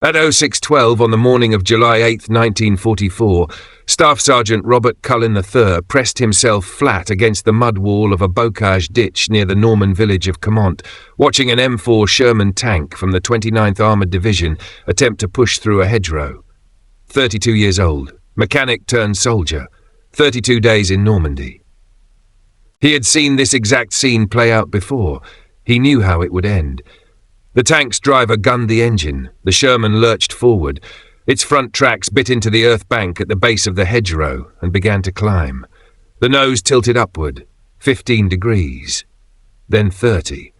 At 06:12 on the morning of July 8, 1944, Staff Sergeant Robert Cullen III pressed himself flat against the mud wall of a bocage ditch near the Norman village of Comont, watching an M4 Sherman tank from the 29th Armoured Division attempt to push through a hedgerow. 32 years old, mechanic turned soldier, 32 days in Normandy. He had seen this exact scene play out before. He knew how it would end. The tank's driver gunned the engine. The Sherman lurched forward. Its front tracks bit into the earth bank at the base of the hedgerow and began to climb. The nose tilted upward, 15 degrees, then 30.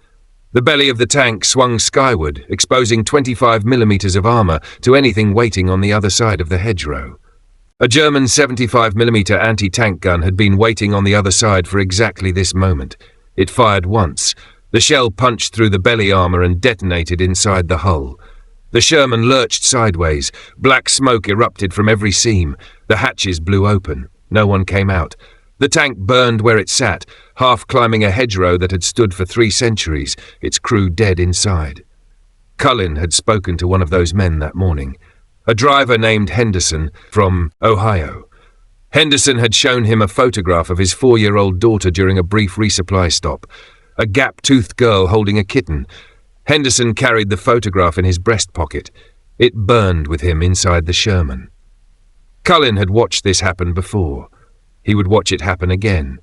The belly of the tank swung skyward, exposing 25 millimeters of armor to anything waiting on the other side of the hedgerow. A German 75 millimeter anti-tank gun had been waiting on the other side for exactly this moment. It fired once. The shell punched through the belly armor and detonated inside the hull. The Sherman lurched sideways. Black smoke erupted from every seam. The hatches blew open. No one came out. The tank burned where it sat, half climbing a hedgerow that had stood for 3 centuries, its crew dead inside. Cullen had spoken to one of those men that morning, a driver named Henderson from Ohio. Henderson had shown him a photograph of his 4-year-old daughter during a brief resupply stop, a gap-toothed girl holding a kitten. Henderson carried the photograph in his breast pocket. It burned with him inside the Sherman. Cullen had watched this happen before. He would watch it happen again.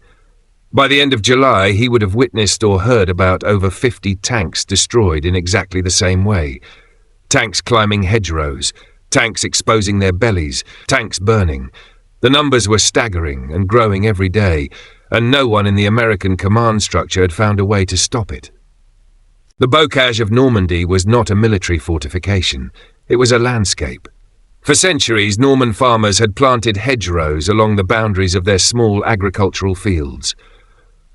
By the end of July, he would have witnessed or heard about over 50 tanks destroyed in exactly the same way. Tanks climbing hedgerows, tanks exposing their bellies, tanks burning. The numbers were staggering and growing every day, and no one in the American command structure had found a way to stop it. The bocage of Normandy was not a military fortification. It was a landscape. For centuries, Norman farmers had planted hedgerows along the boundaries of their small agricultural fields.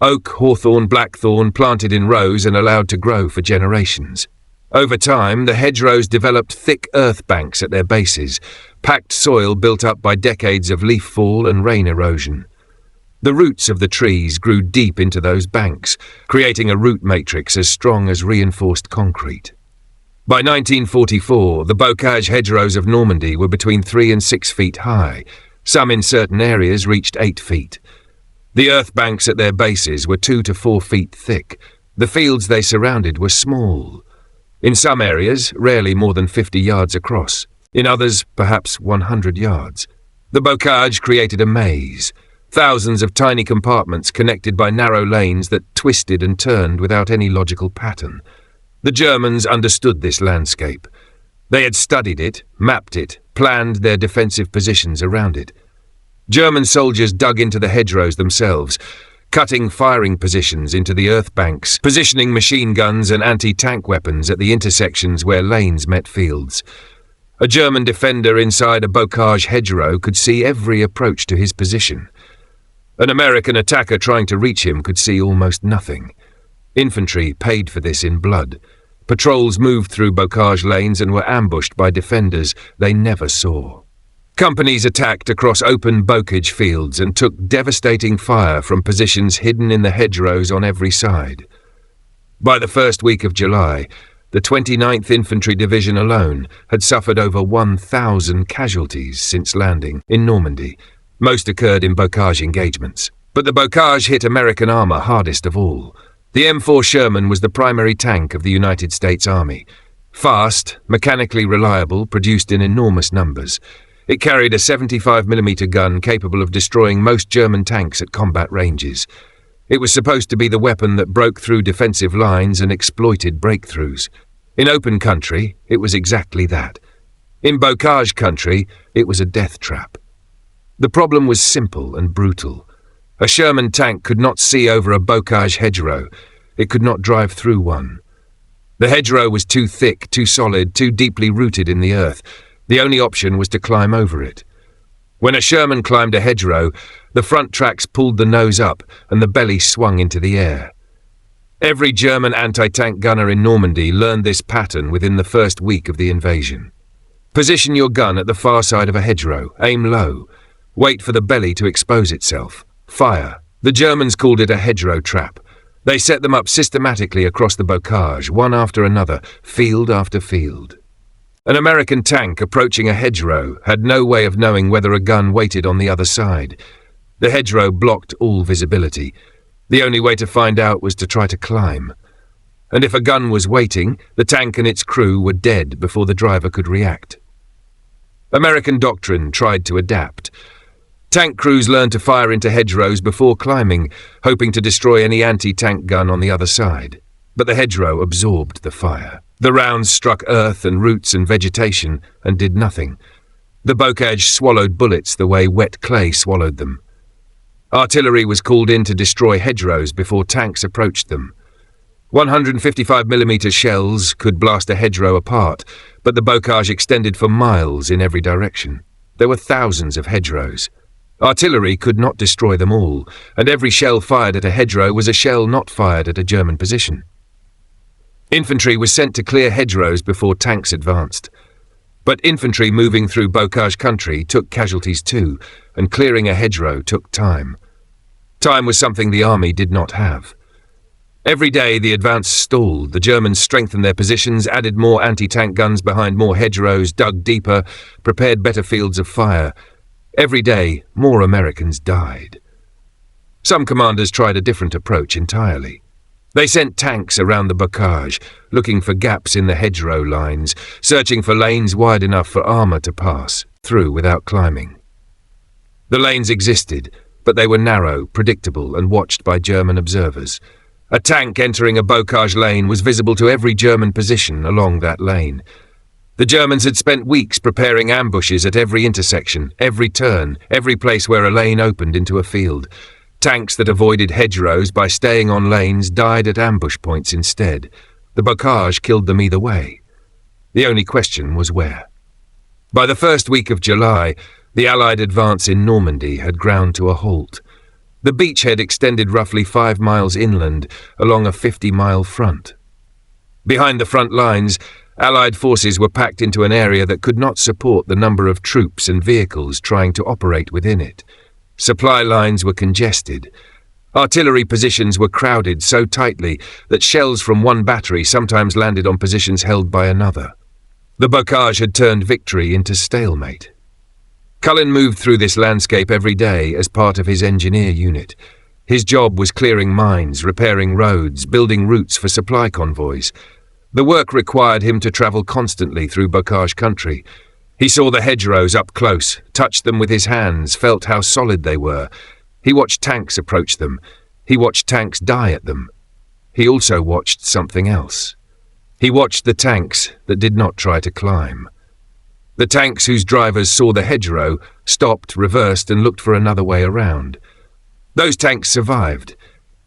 Oak, hawthorn, blackthorn planted in rows and allowed to grow for generations. Over time, the hedgerows developed thick earth banks at their bases, packed soil built up by decades of leaf fall and rain erosion. The roots of the trees grew deep into those banks, creating a root matrix as strong as reinforced concrete. By 1944, the bocage hedgerows of Normandy were between 3 and 6 feet high. Some in certain areas reached 8 feet. The earth banks at their bases were 2 to 4 feet thick. The fields they surrounded were small. In some areas, rarely more than 50 yards across. In others, perhaps 100 yards. The bocage created a maze. Thousands of tiny compartments connected by narrow lanes that twisted and turned without any logical pattern. The Germans understood this landscape. They had studied it, mapped it, planned their defensive positions around it. German soldiers dug into the hedgerows themselves, cutting firing positions into the earth banks, positioning machine guns and anti-tank weapons at the intersections where lanes met fields. A German defender inside a bocage hedgerow could see every approach to his position. An American attacker trying to reach him could see almost nothing. Infantry paid for this in blood. Patrols moved through bocage lanes and were ambushed by defenders they never saw. Companies attacked across open bocage fields and took devastating fire from positions hidden in the hedgerows on every side. By the first week of July, the 29th Infantry Division alone had suffered over 1,000 casualties since landing in Normandy. Most occurred in bocage engagements. But the bocage hit American armor hardest of all. The M4 Sherman was the primary tank of the United States Army. Fast, mechanically reliable, produced in enormous numbers. It carried a 75mm gun capable of destroying most German tanks at combat ranges. It was supposed to be the weapon that broke through defensive lines and exploited breakthroughs. In open country, it was exactly that. In bocage country, it was a death trap. The problem was simple and brutal. A Sherman tank could not see over a bocage hedgerow. It could not drive through one. The hedgerow was too thick, too solid, too deeply rooted in the earth. The only option was to climb over it. When a Sherman climbed a hedgerow, the front tracks pulled the nose up and the belly swung into the air. Every German anti-tank gunner in Normandy learned this pattern within the first week of the invasion. Position your gun at the far side of a hedgerow, aim low. Wait for the belly to expose itself. Fire. The Germans called it a hedgerow trap. They set them up systematically across the bocage, one after another, field after field. An American tank approaching a hedgerow had no way of knowing whether a gun waited on the other side. The hedgerow blocked all visibility. The only way to find out was to try to climb. And if a gun was waiting, the tank and its crew were dead before the driver could react. American doctrine tried to adapt. Tank crews learned to fire into hedgerows before climbing, hoping to destroy any anti-tank gun on the other side. But the hedgerow absorbed the fire. The rounds struck earth and roots and vegetation and did nothing. The bocage swallowed bullets the way wet clay swallowed them. Artillery was called in to destroy hedgerows before tanks approached them. 155mm shells could blast a hedgerow apart, but the bocage extended for miles in every direction. There were thousands of hedgerows. Artillery could not destroy them all, and every shell fired at a hedgerow was a shell not fired at a German position. Infantry was sent to clear hedgerows before tanks advanced. But infantry moving through bocage country took casualties too, and clearing a hedgerow took time. Time was something the army did not have. Every day the advance stalled. The Germans strengthened their positions, added more anti-tank guns behind more hedgerows, dug deeper, prepared better fields of fire. Every day, more Americans died. Some commanders tried a different approach entirely. They sent tanks around the bocage, looking for gaps in the hedgerow lines, searching for lanes wide enough for armour to pass through without climbing. The lanes existed, but they were narrow, predictable, and watched by German observers. A tank entering a bocage lane was visible to every German position along that lane. The Germans had spent weeks preparing ambushes at every intersection, every turn, every place where a lane opened into a field. Tanks that avoided hedgerows by staying on lanes died at ambush points instead. The bocage killed them either way. The only question was where. By the first week of July, the Allied advance in Normandy had ground to a halt. The beachhead extended roughly 5 miles inland along a 50-mile front. Behind the front lines, Allied forces were packed into an area that could not support the number of troops and vehicles trying to operate within it. Supply lines were congested. Artillery positions were crowded so tightly that shells from one battery sometimes landed on positions held by another. The bocage had turned victory into stalemate. Cullen moved through this landscape every day as part of his engineer unit. His job was clearing mines, repairing roads, building routes for supply convoys. The work required him to travel constantly through bocage country. He saw the hedgerows up close, touched them with his hands, felt how solid they were. He watched tanks approach them. He watched tanks die at them. He also watched something else. He watched the tanks that did not try to climb. The tanks whose drivers saw the hedgerow, stopped, reversed, and looked for another way around. Those tanks survived.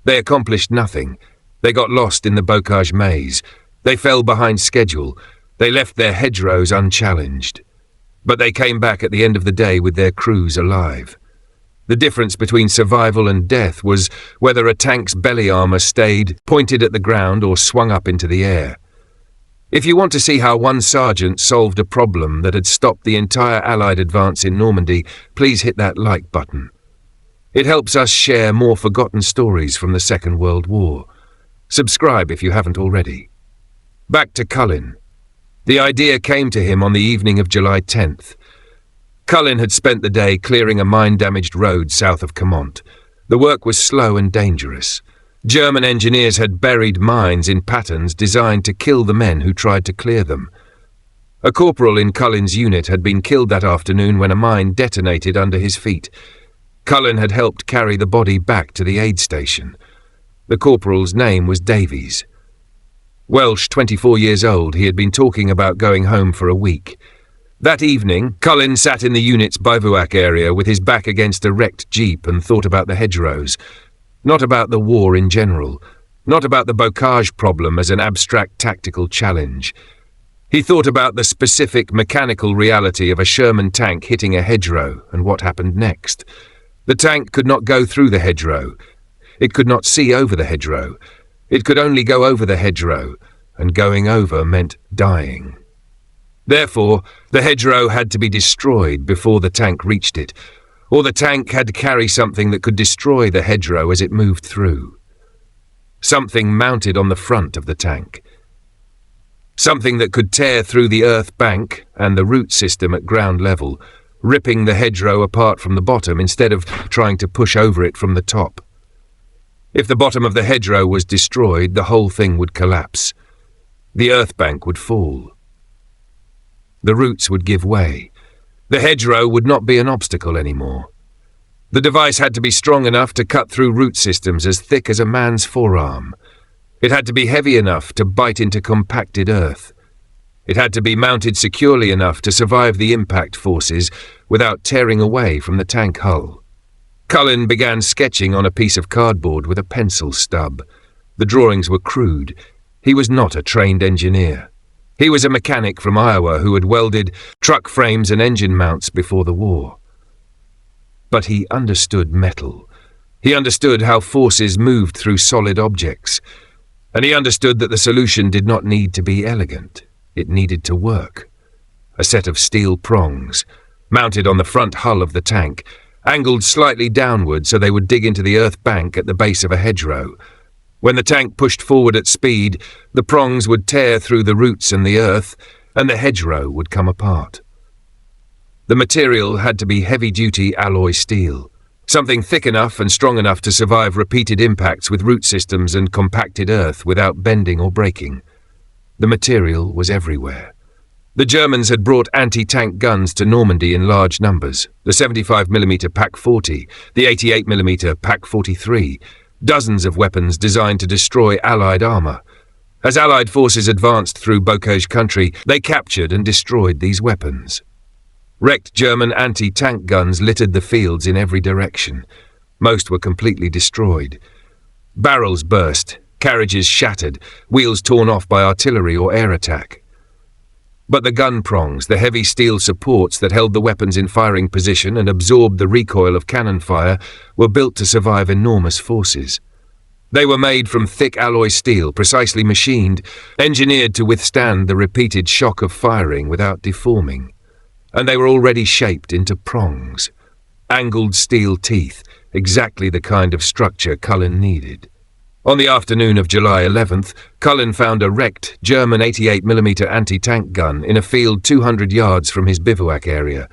They accomplished nothing. They got lost in the bocage maze. They fell behind schedule. They left their hedgerows unchallenged. But they came back at the end of the day with their crews alive. The difference between survival and death was whether a tank's belly armour stayed pointed at the ground or swung up into the air. If you want to see how one sergeant solved a problem that had stopped the entire Allied advance in Normandy, please hit that like button. It helps us share more forgotten stories from the Second World War. Subscribe if you haven't already. Back to Cullen. The idea came to him on the evening of July 10th. Cullen had spent the day clearing a mine-damaged road south of Caumont. The work was slow and dangerous. German engineers had buried mines in patterns designed to kill the men who tried to clear them. A corporal in Cullen's unit had been killed that afternoon when a mine detonated under his feet. Cullen had helped carry the body back to the aid station. The corporal's name was Davies. Welsh, 24 years old, he had been talking about going home for a week. That evening, Cullen sat in the unit's bivouac area with his back against a wrecked jeep and thought about the hedgerows. Not about the war in general, not about the bocage problem as an abstract tactical challenge. He thought about the specific mechanical reality of a Sherman tank hitting a hedgerow and what happened next. The tank could not go through the hedgerow. It could not see over the hedgerow. It could only go over the hedgerow, and going over meant dying. Therefore, the hedgerow had to be destroyed before the tank reached it, or the tank had to carry something that could destroy the hedgerow as it moved through. Something mounted on the front of the tank. Something that could tear through the earth bank and the root system at ground level, ripping the hedgerow apart from the bottom instead of trying to push over it from the top. If the bottom of the hedgerow was destroyed, the whole thing would collapse. The earth bank would fall. The roots would give way. The hedgerow would not be an obstacle anymore. The device had to be strong enough to cut through root systems as thick as a man's forearm. It had to be heavy enough to bite into compacted earth. It had to be mounted securely enough to survive the impact forces without tearing away from the tank hull. Cullen began sketching on a piece of cardboard with a pencil stub. The drawings were crude. He was not a trained engineer. He was a mechanic from Iowa who had welded truck frames and engine mounts before the war. But he understood metal. He understood how forces moved through solid objects. And he understood that the solution did not need to be elegant. It needed to work. A set of steel prongs, mounted on the front hull of the tank, angled slightly downward so they would dig into the earth bank at the base of a hedgerow. When the tank pushed forward at speed, the prongs would tear through the roots and the earth, and the hedgerow would come apart. The material had to be heavy-duty alloy steel, something thick enough and strong enough to survive repeated impacts with root systems and compacted earth without bending or breaking. The material was everywhere. The Germans had brought anti-tank guns to Normandy in large numbers, the 75mm PaK-40, the 88mm PaK-43, dozens of weapons designed to destroy Allied armour. As Allied forces advanced through bocage country, they captured and destroyed these weapons. Wrecked German anti-tank guns littered the fields in every direction. Most were completely destroyed. Barrels burst, carriages shattered, wheels torn off by artillery or air attack. But the gun prongs, the heavy steel supports that held the weapons in firing position and absorbed the recoil of cannon fire, were built to survive enormous forces. They were made from thick alloy steel, precisely machined, engineered to withstand the repeated shock of firing without deforming. And they were already shaped into prongs. Angled steel teeth, exactly the kind of structure Cullen needed. On the afternoon of July 11th, Cullen found a wrecked German 88mm anti-tank gun in a field 200 yards from his bivouac area.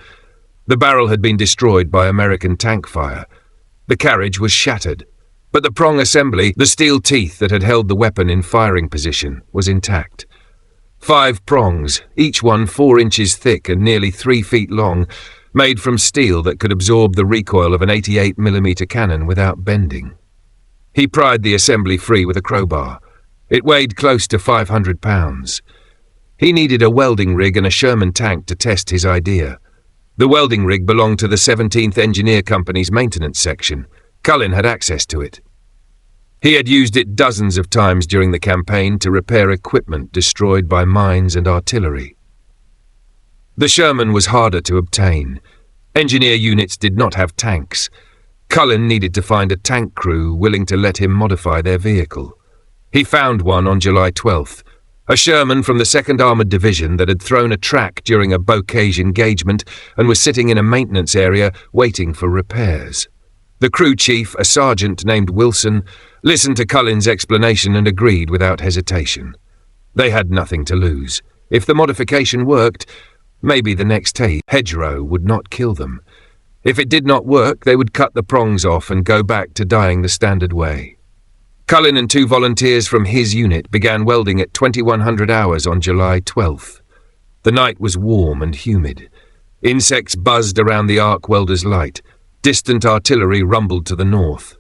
The barrel had been destroyed by American tank fire. The carriage was shattered, but the prong assembly, the steel teeth that had held the weapon in firing position, was intact. 5 prongs, each one 4 inches thick and nearly 3 feet long, made from steel that could absorb the recoil of an 88mm cannon without bending. He pried the assembly free with a crowbar. It weighed close to 500 pounds. He needed a welding rig and a Sherman tank to test his idea. The welding rig belonged to the 17th Engineer Company's maintenance section. Cullen had access to it. He had used it dozens of times during the campaign to repair equipment destroyed by mines and artillery. The Sherman was harder to obtain. Engineer units did not have tanks. Cullen needed to find a tank crew willing to let him modify their vehicle. He found one on July 12th, a Sherman from the 2nd Armoured Division that had thrown a track during a bocage engagement and was sitting in a maintenance area waiting for repairs. The crew chief, a sergeant named Wilson, listened to Cullen's explanation and agreed without hesitation. They had nothing to lose. If the modification worked, maybe the next hedgerow would not kill them. If it did not work, they would cut the prongs off and go back to dying the standard way. Cullen and 2 volunteers from his unit began welding at 2100 hours on July 12th. The night was warm and humid. Insects buzzed around the arc welder's light. Distant artillery rumbled to the north.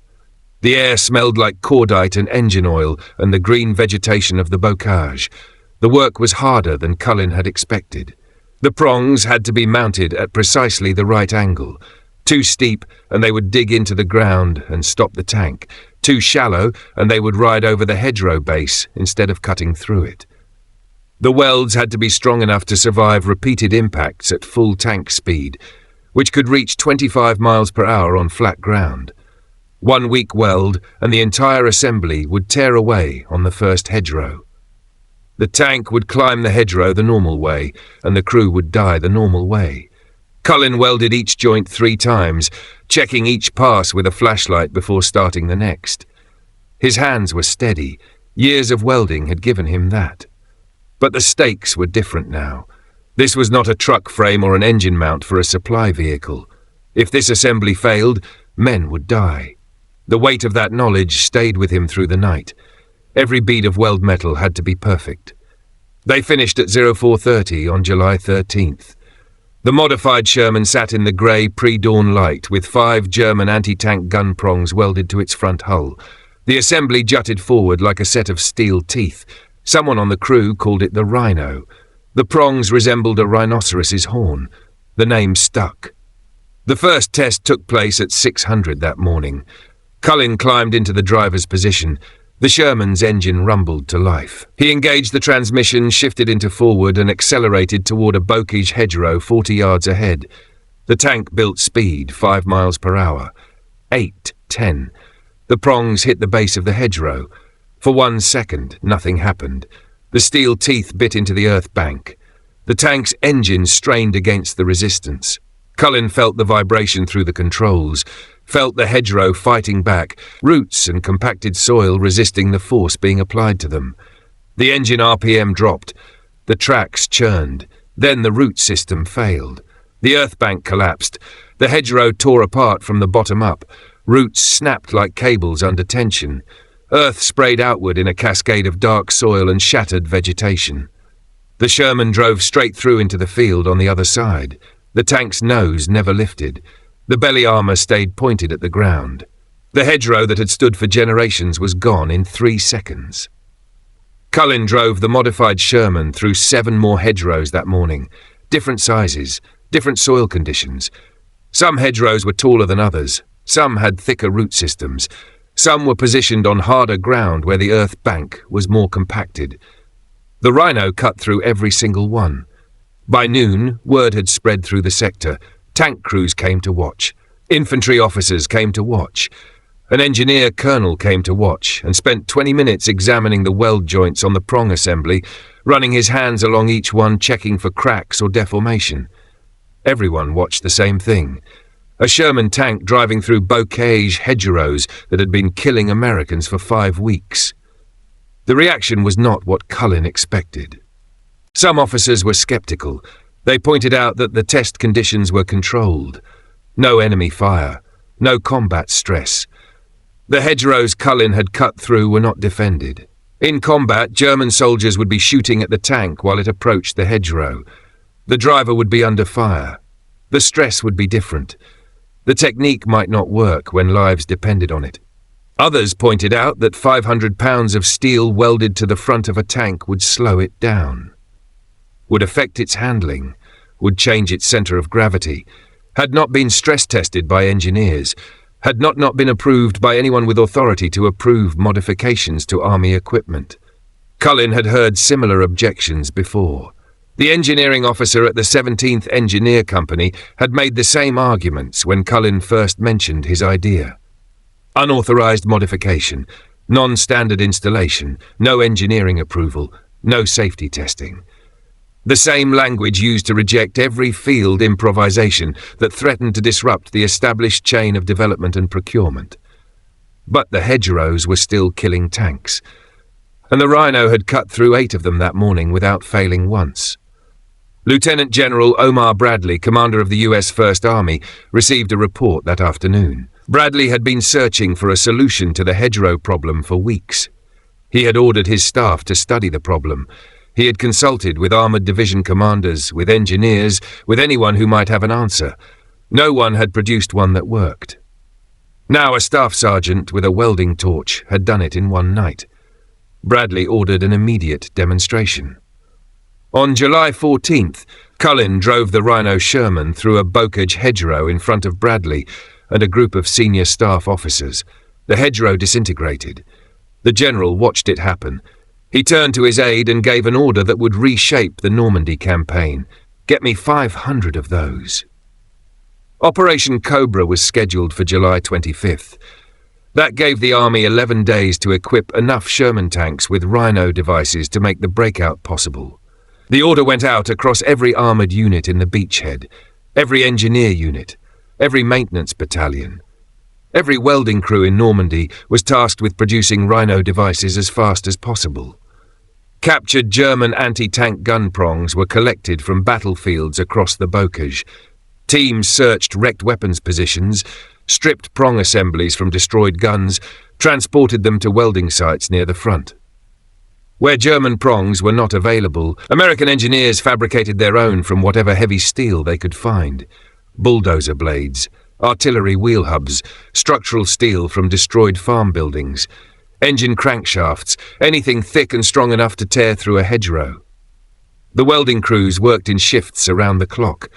The air smelled like cordite and engine oil and the green vegetation of the bocage. The work was harder than Cullen had expected. The prongs had to be mounted at precisely the right angle. Too steep, and they would dig into the ground and stop the tank. Too shallow, and they would ride over the hedgerow base instead of cutting through it. The welds had to be strong enough to survive repeated impacts at full tank speed, which could reach 25 miles per hour on flat ground. 1 weak weld, and the entire assembly would tear away on the first hedgerow. The tank would climb the hedgerow the normal way, and the crew would die the normal way. Cullen welded each joint 3 times, checking each pass with a flashlight before starting the next. His hands were steady. Years of welding had given him that. But the stakes were different now. This was not a truck frame or an engine mount for a supply vehicle. If this assembly failed, men would die. The weight of that knowledge stayed with him through the night. Every bead of weld metal had to be perfect. They finished at 04:30 on July 13th. The modified Sherman sat in the grey pre-dawn light with 5 German anti-tank gun prongs welded to its front hull. The assembly jutted forward like a set of steel teeth. Someone on the crew called it the Rhino. The prongs resembled a rhinoceros's horn. The name stuck. The first test took place at 600 that morning. Cullen climbed into the driver's position. The Sherman's engine rumbled to life. He engaged the transmission, shifted into forward and accelerated toward a bocage hedgerow 40 yards ahead. The tank built speed, 5 miles per hour. 8, 10. The prongs hit the base of the hedgerow. For 1 second, nothing happened. The steel teeth bit into the earth bank. The tank's engine strained against the resistance. Cullen felt the vibration through the controls, felt the hedgerow fighting back, roots and compacted soil resisting the force being applied to them. The engine RPM dropped. The tracks churned. Then the root system failed. The earth bank collapsed. The hedgerow tore apart from the bottom up. Roots snapped like cables under tension. Earth sprayed outward in a cascade of dark soil and shattered vegetation. The Sherman drove straight through into the field on the other side. The tank's nose never lifted. The belly armor stayed pointed at the ground. The hedgerow that had stood for generations was gone in 3 seconds. Cullen drove the modified Sherman through 7 more hedgerows that morning. Different sizes, different soil conditions. Some hedgerows were taller than others. Some had thicker root systems. Some were positioned on harder ground where the earth bank was more compacted. The Rhino cut through every single one. By noon, word had spread through the sector. Tank crews came to watch. Infantry officers came to watch. An engineer colonel came to watch and spent 20 minutes examining the weld joints on the prong assembly, running his hands along each one, checking for cracks or deformation. Everyone watched the same thing. A Sherman tank driving through bocage hedgerows that had been killing Americans for 5 weeks. The reaction was not what Cullen expected. Some officers were skeptical. They pointed out that the test conditions were controlled. No enemy fire, no combat stress. The hedgerows Cullen had cut through were not defended. In combat, German soldiers would be shooting at the tank while it approached the hedgerow. The driver would be under fire. The stress would be different. The technique might not work when lives depended on it. Others pointed out that 500 pounds of steel welded to the front of a tank would slow it down, would affect its handling, would change its center of gravity, had not been stress tested by engineers, had not been approved by anyone with authority to approve modifications to army equipment. Cullen had heard similar objections before. The engineering officer at the 17th Engineer Company had made the same arguments when Cullen first mentioned his idea. Unauthorized modification, non-standard installation, no engineering approval, no safety testing. The same language used to reject every field improvisation that threatened to disrupt the established chain of development and procurement. But the hedgerows were still killing tanks, and the Rhino had cut through 8 of them that morning without failing once. Lieutenant General Omar Bradley, commander of the U.S. First Army, received a report that afternoon. Bradley had been searching for a solution to the hedgerow problem for weeks. He had ordered his staff to study the problem. He had consulted with armored division commanders, with engineers, with anyone who might have an answer. No one had produced one that worked. Now a staff sergeant with a welding torch had done it in one night. Bradley ordered an immediate demonstration. On July 14th, Cullen drove the Rhino Sherman through a bocage hedgerow in front of Bradley and a group of senior staff officers. The hedgerow disintegrated. The general watched it happen. He turned to his aide and gave an order that would reshape the Normandy campaign. Get me 500 of those. Operation Cobra was scheduled for July 25th. That gave the Army 11 days to equip enough Sherman tanks with Rhino devices to make the breakout possible. The order went out across every armoured unit in the beachhead, every engineer unit, every maintenance battalion. Every welding crew in Normandy was tasked with producing Rhino devices as fast as possible. Captured German anti-tank gun prongs were collected from battlefields across the bocage. Teams searched wrecked weapons positions, stripped prong assemblies from destroyed guns, transported them to welding sites near the front. Where German prongs were not available, American engineers fabricated their own from whatever heavy steel they could find. Bulldozer blades, artillery wheel hubs, structural steel from destroyed farm buildings, engine crankshafts, anything thick and strong enough to tear through a hedgerow. The welding crews worked in shifts around the clock.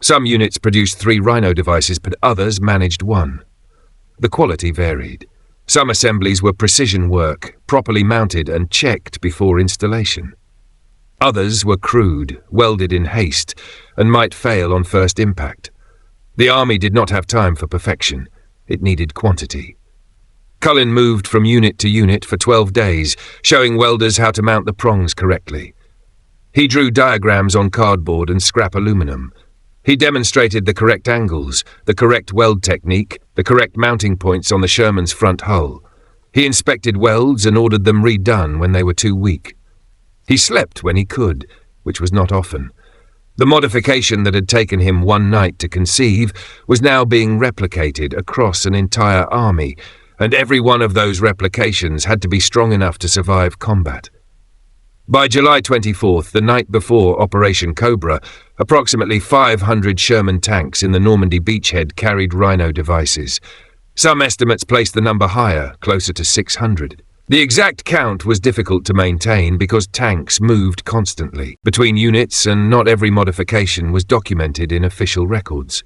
Some units produced 3 Rhino devices, but others managed 1. The quality varied. Some assemblies were precision work, properly mounted and checked before installation. Others were crude, welded in haste, and might fail on first impact. The army did not have time for perfection. It needed quantity. Cullen moved from unit to unit for 12 days, showing welders how to mount the prongs correctly. He drew diagrams on cardboard and scrap aluminum. He demonstrated the correct angles, the correct weld technique, the correct mounting points on the Sherman's front hull. He inspected welds and ordered them redone when they were too weak. He slept when he could, which was not often. The modification that had taken him 1 night to conceive was now being replicated across an entire army, and every one of those replications had to be strong enough to survive combat. By July 24th, the night before Operation Cobra, approximately 500 Sherman tanks in the Normandy beachhead carried Rhino devices. Some estimates placed the number higher, closer to 600. The exact count was difficult to maintain because tanks moved constantly between units and not every modification was documented in official records.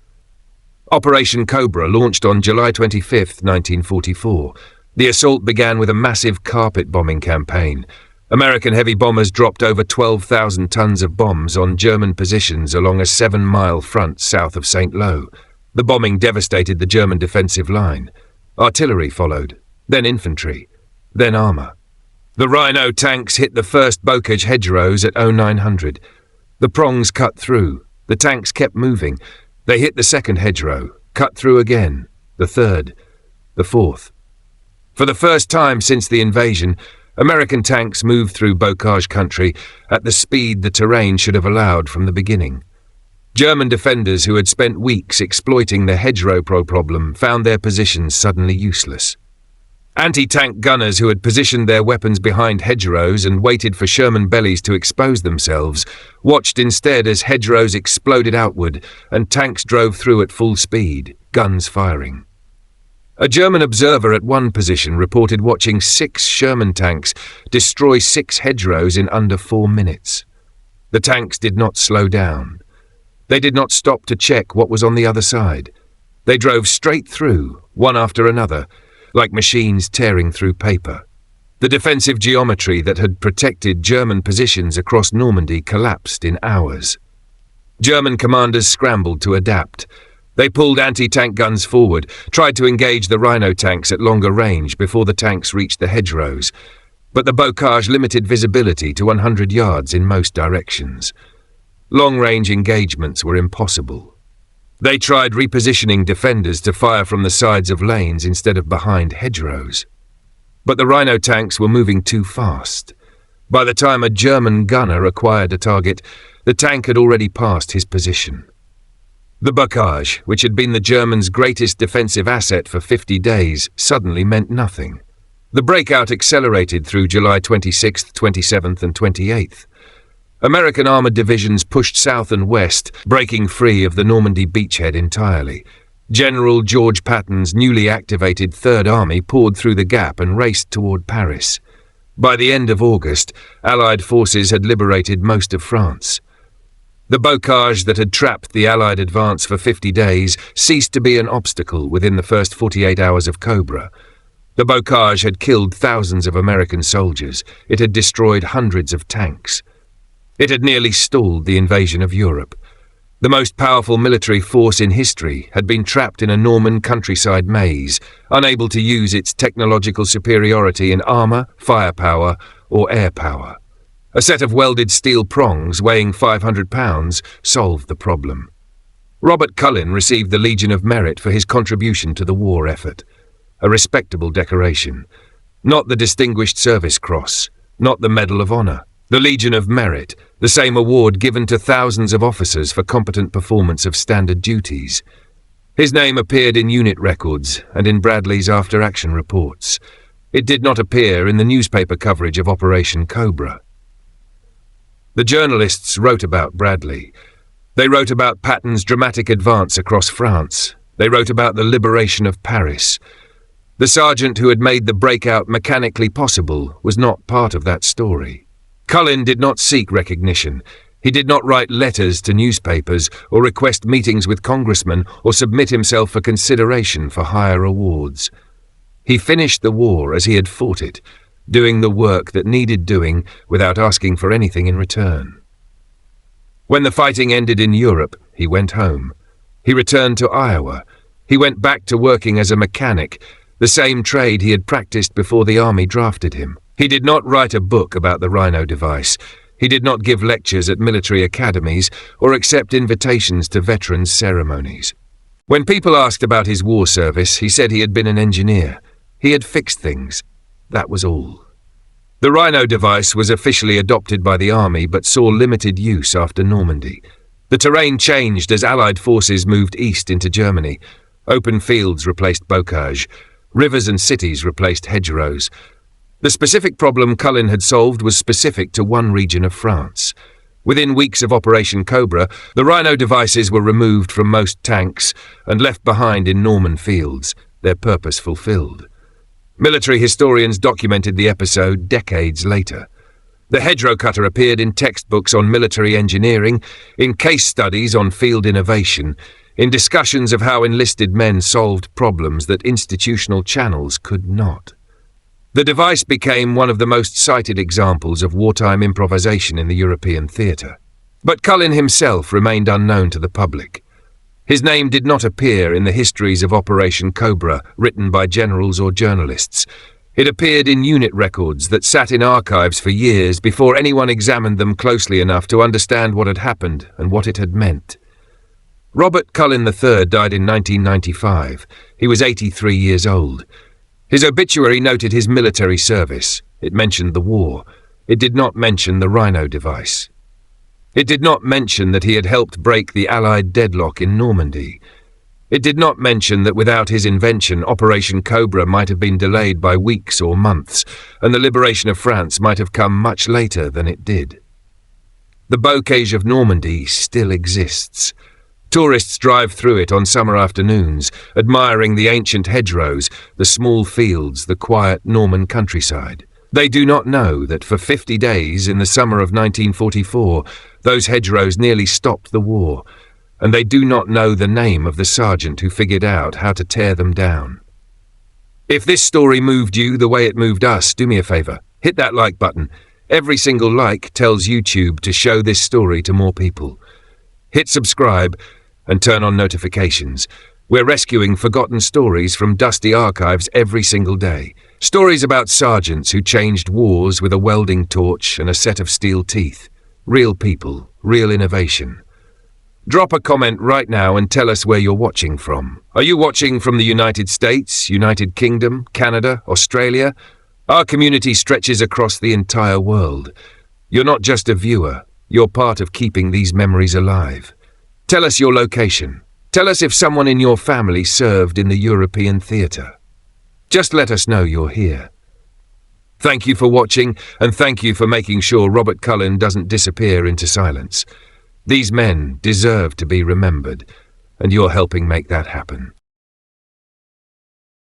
Operation Cobra launched on July 25, 1944. The assault began with a massive carpet bombing campaign. American heavy bombers dropped over 12,000 tons of bombs on German positions along a 7-mile front south of St. Lo. The bombing devastated the German defensive line. Artillery followed, then infantry, then armor. The Rhino tanks hit the first bocage hedgerows at 0900. The prongs cut through. The tanks kept moving. They hit the second hedgerow, cut through again, the third, the fourth. For the first time since the invasion, American tanks moved through bocage country at the speed the terrain should have allowed from the beginning. German defenders who had spent weeks exploiting the hedgerow problem found their positions suddenly useless. Anti-tank gunners who had positioned their weapons behind hedgerows and waited for Sherman bellies to expose themselves watched instead as hedgerows exploded outward and tanks drove through at full speed, guns firing. A German observer at one position reported watching 6 Sherman tanks destroy 6 hedgerows in under 4 minutes. The tanks did not slow down. They did not stop to check what was on the other side. They drove straight through, one after another, like machines tearing through paper. The defensive geometry that had protected German positions across Normandy collapsed in hours. German commanders scrambled to adapt. They pulled anti-tank guns forward, tried to engage the Rhino tanks at longer range before the tanks reached the hedgerows, but the bocage limited visibility to 100 yards in most directions. Long-range engagements were impossible. They tried repositioning defenders to fire from the sides of lanes instead of behind hedgerows. But the Rhino tanks were moving too fast. By the time a German gunner acquired a target, the tank had already passed his position. The bocage, which had been the Germans' greatest defensive asset for 50 days, suddenly meant nothing. The breakout accelerated through July 26th, 27th and 28th. American armored divisions pushed south and west, breaking free of the Normandy beachhead entirely. General George Patton's newly activated Third Army poured through the gap and raced toward Paris. By the end of August, Allied forces had liberated most of France. The bocage that had trapped the Allied advance for 50 days ceased to be an obstacle within the first 48 hours of Cobra. The bocage had killed thousands of American soldiers. It had destroyed hundreds of tanks. It had nearly stalled the invasion of Europe. The most powerful military force in history had been trapped in a Norman countryside maze, unable to use its technological superiority in armor, firepower, or air power. A set of welded steel prongs weighing 500 pounds solved the problem. Robert Cullen received the Legion of Merit for his contribution to the war effort. A respectable decoration. Not the Distinguished Service Cross, not the Medal of Honor. The Legion of Merit, the same award given to thousands of officers for competent performance of standard duties. His name appeared in unit records and in Bradley's after-action reports. It did not appear in the newspaper coverage of Operation Cobra. The journalists wrote about Bradley. They wrote about Patton's dramatic advance across France. They wrote about the liberation of Paris. The sergeant who had made the breakout mechanically possible was not part of that story. Cullen did not seek recognition. He did not write letters to newspapers or request meetings with congressmen or submit himself for consideration for higher awards. He finished the war as he had fought it, doing the work that needed doing without asking for anything in return. When the fighting ended in Europe, he went home. He returned to Iowa. He went back to working as a mechanic, the same trade he had practiced before the army drafted him. He did not write a book about the Rhino device. He did not give lectures at military academies or accept invitations to veterans' ceremonies. When people asked about his war service, he said he had been an engineer. He had fixed things. That was all. The Rhino device was officially adopted by the army but saw limited use after Normandy. The terrain changed as Allied forces moved east into Germany. Open fields replaced bocage. Rivers and cities replaced hedgerows. The specific problem Cullen had solved was specific to one region of France. Within weeks of Operation Cobra, the Rhino devices were removed from most tanks and left behind in Norman fields, their purpose fulfilled. Military historians documented the episode decades later. The hedgerow cutter appeared in textbooks on military engineering, in case studies on field innovation, in discussions of how enlisted men solved problems that institutional channels could not. The device became one of the most cited examples of wartime improvisation in the European theatre. But Cullen himself remained unknown to the public. His name did not appear in the histories of Operation Cobra written by generals or journalists. It appeared in unit records that sat in archives for years before anyone examined them closely enough to understand what had happened and what it had meant. Robert Cullen III died in 1995. He was 83 years old. His obituary noted his military service. It mentioned the war. It did not mention the Rhino device. It did not mention that he had helped break the Allied deadlock in Normandy. It did not mention that without his invention, Operation Cobra might have been delayed by weeks or months, and the liberation of France might have come much later than it did. The bocage of Normandy still exists. Tourists drive through it on summer afternoons, admiring the ancient hedgerows, the small fields, the quiet Norman countryside. They do not know that for 50 days in the summer of 1944, those hedgerows nearly stopped the war, and they do not know the name of the sergeant who figured out how to tear them down. If this story moved you the way it moved us, do me a favor, hit that like button. Every single like tells YouTube to show this story to more people. Hit subscribe and turn on notifications. We're rescuing forgotten stories from dusty archives every single day. Stories about sergeants who changed wars with a welding torch and a set of steel teeth. Real people, real innovation. Drop a comment right now and tell us where you're watching from. Are you watching from the United States, United Kingdom, Canada, Australia? Our community stretches across the entire world. You're not just a viewer, you're part of keeping these memories alive. Tell us your location. Tell us if someone in your family served in the European theatre. Just let us know you're here. Thank you for watching, and thank you for making sure Robert Cullen doesn't disappear into silence. These men deserve to be remembered, and you're helping make that happen.